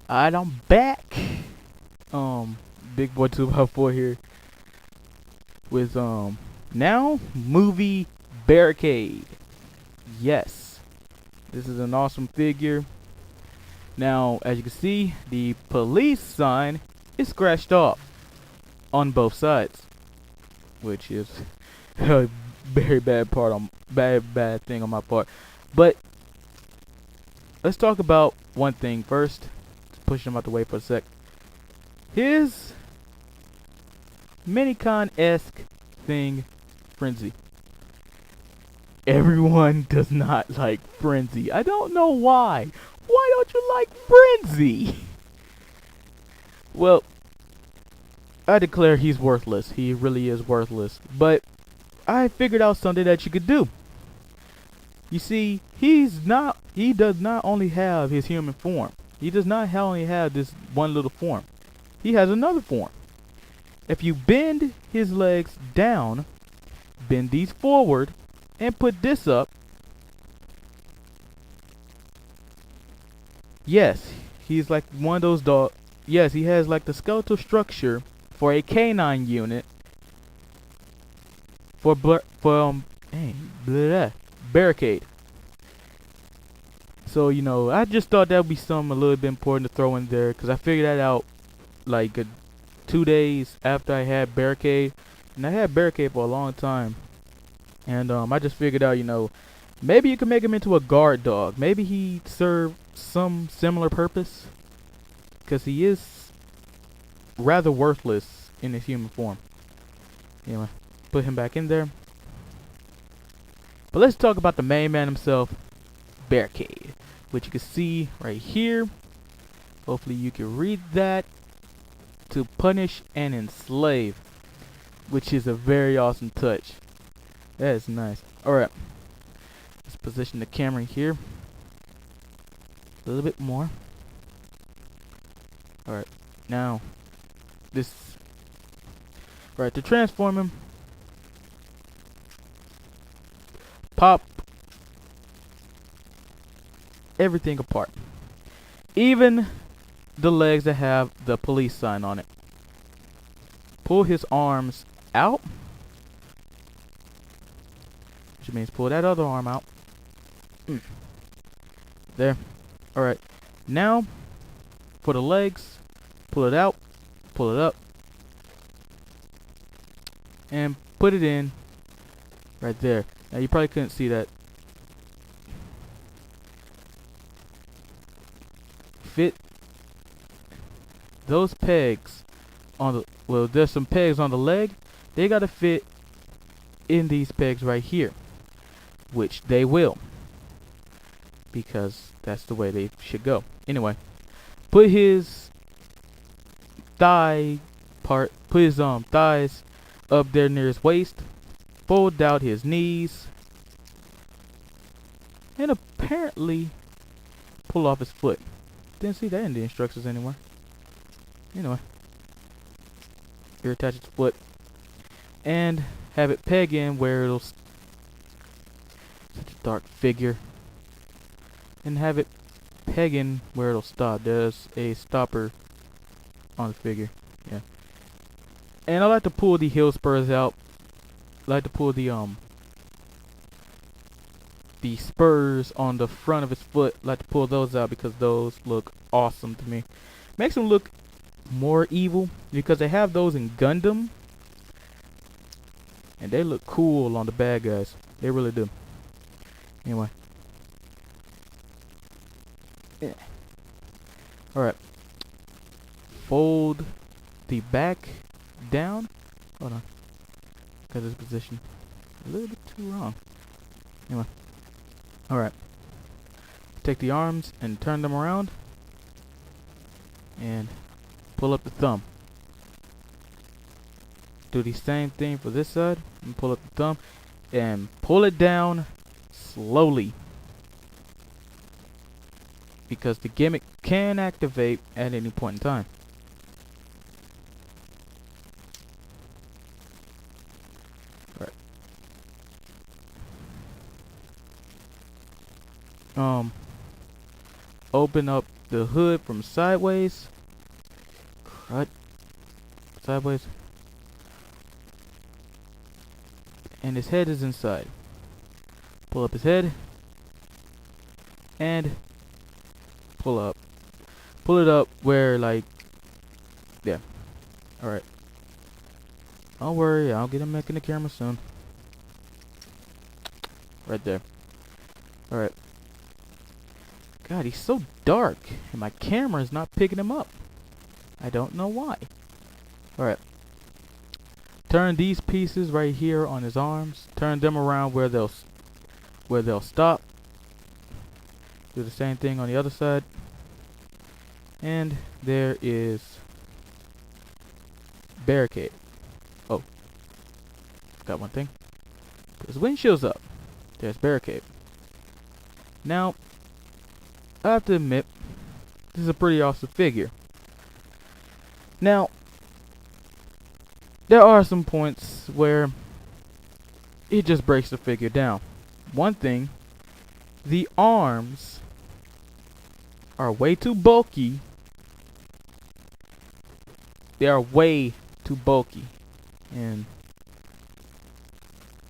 Alright, I'm back. Um, Big Boy 2x4 here with now movie barricade. Yes, this is an awesome figure. Now, as you can see, the police sign is scratched off on both sides, which is a very bad thing on my part. But let's talk about one thing first. Just push him out the way for a sec. His Minicon-esque thing, Frenzy. Everyone does not like Frenzy. I don't know why. Why don't you like Frenzy? Well, I declare he's worthless. He really is worthless. But I figured out something that you could do. You see, he does not only have his human form. He does not only have this one little form. He has another form. If you bend his legs down, bend these forward, and put this up, yes, he's like one of those dog. Yes, he has like the skeletal structure for a canine unit for barricade. So I just thought that would be something a little bit important to throw in there because I figured that out like 2 days after I had barricade, and I had barricade for a long time. And I just figured out, maybe you could make him into a guard dog. Maybe he served some similar purpose, because he is rather worthless in his human form. Anyway, put him back in there. But let's talk about the main man himself, Barricade, which you can see right here. Hopefully you can read that. To punish and enslave, which is a very awesome touch. That is nice. Alright, let's position the camera here a little bit more. Alright, now this. Right, to transform him, pop everything apart, even the legs that have the police sign on it. Pull his arms out, which means pull that other arm out. There. Alright, now for the legs, pull it out, pull it up, and put it in right there. Now you probably couldn't see that. Fit those pegs on the, well, there's some pegs on the leg. They gotta fit in these pegs right here, which they will, because that's the way they should go. Anyway, put his thigh part, put his thighs up there near his waist, fold out his knees, and apparently pull off his foot. Didn't see that in the instructions anywhere. Anyway, you attach its foot and have it peg in where it'll such a dark figure, and have it peg in where it'll stop. There's a stopper on the figure. Yeah, and I like to pull the heel spurs out. I like to pull the spurs on the front of his foot. I like to pull those out because those look awesome to me. Makes them look more evil because they have those in Gundam, and they look cool on the bad guys. They really do. Anyway, yeah. Alright, fold the back down. Hold on, got this position a little bit too wrong. Anyway, alright, take the arms and turn them around and pull up the thumb. Do the same thing for this side and pull up the thumb and pull it down slowly, because the gimmick can activate at any point in time. Right. Open up the hood from sideways. Right. Sideways. And his head is inside. Pull up his head. And pull up. Pull it up where, like, yeah. Alright. Don't worry, I'll get him back in the camera soon. Right there. Alright. God, he's so dark. And my camera is not picking him up. I don't know why. Alright. Turn these pieces right here on his arms. Turn them around where they'll stop. Do the same thing on the other side. And there is barricade. Oh. Got one thing. Put his windshield's up. There's barricade. Now, I have to admit, this is a pretty awesome figure. Now, there are some points where it just breaks the figure down. One thing, the arms are way too bulky. They are way too bulky. And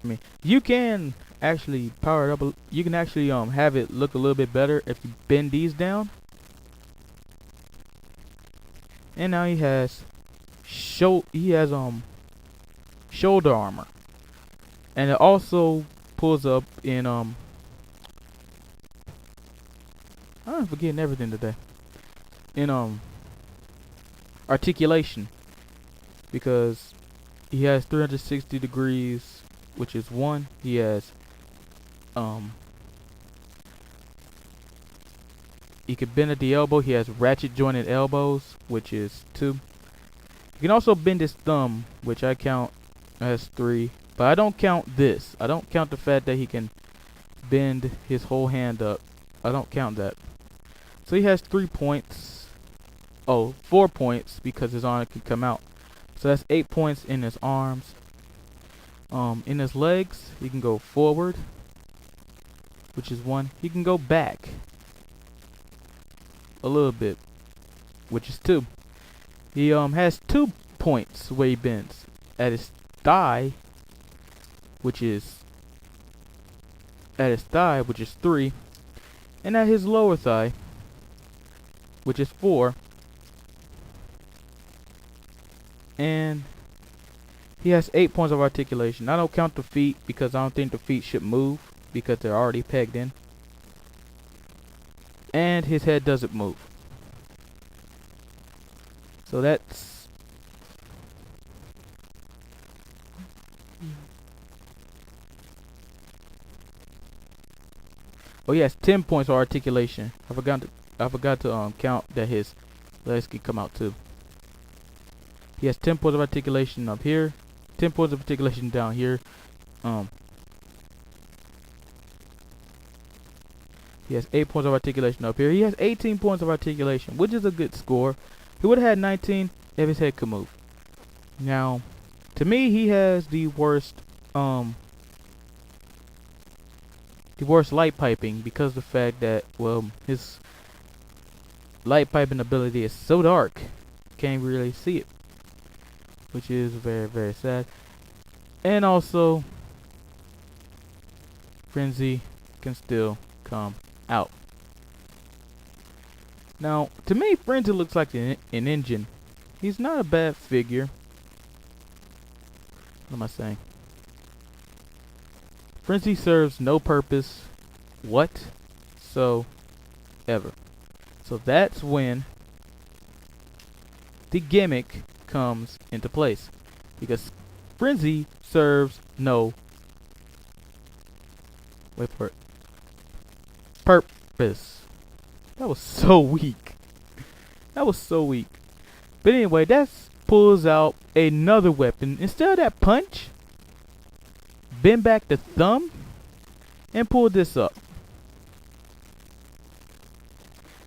I mean, you can actually power it up. You can actually have it look a little bit better if you bend these down. And now he has shoulder armor, and it also pulls up in I'm forgetting everything today. In articulation, because he has 360 degrees, which is 1. He has he can bend at the elbow. He has ratchet jointed elbows, which is 2. You can also bend his thumb, which I count as 3. But I don't count this. I don't count the fact that he can bend his whole hand up. I don't count that. So he has 3 points. Oh, 4 points because his arm can come out. So that's 8 points in his arms. In his legs, he can go forward, which is 1. He can go back a little bit, which is 2. He has 2 points where he bends at his thigh, which is 3, and at his lower thigh, which is 4. And he has 8 points of articulation. I don't count the feet because I don't think the feet should move because they're already pegged in. And his head doesn't move. So that's oh, he has 10 points of articulation. I forgot to count that his legs can come out too. He has 10 points of articulation up here, 10 points of articulation down here. He has 8 points of articulation up here. He has 18 points of articulation, which is a good score. He would have had 19 if his head could move. Now, to me, he has the worst light piping because of the fact that, well, his light piping ability is so dark, can't really see it, which is very, very sad. And also, Frenzy can still come out. Now, to me, Frenzy looks like an engine. He's not a bad figure. What am I saying? Frenzy serves no purpose whatsoever. So that's when the gimmick comes into place, because Frenzy serves no purpose. That was so weak. That was so weak. But anyway, that pulls out another weapon. Instead of that punch, bend back the thumb and pull this up.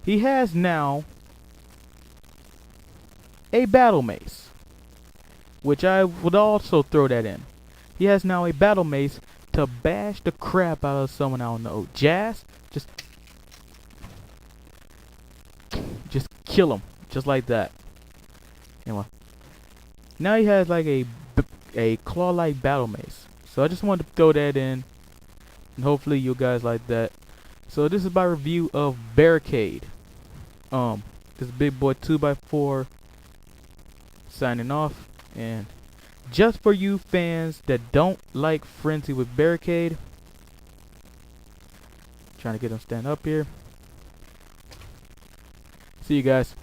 He has now a battle mace, which I would also throw that in. He has now a battle mace to bash the crap out of someone I don't know. Jazz, just kill him just like that. Anyway, now he has like a claw-like battle mace. So I just wanted to throw that in, and hopefully you guys like that. So this is my review of Barricade. This big boy 2x4 signing off, and just for you fans that don't like Frenzy with Barricade, trying to get him stand up here. See you guys.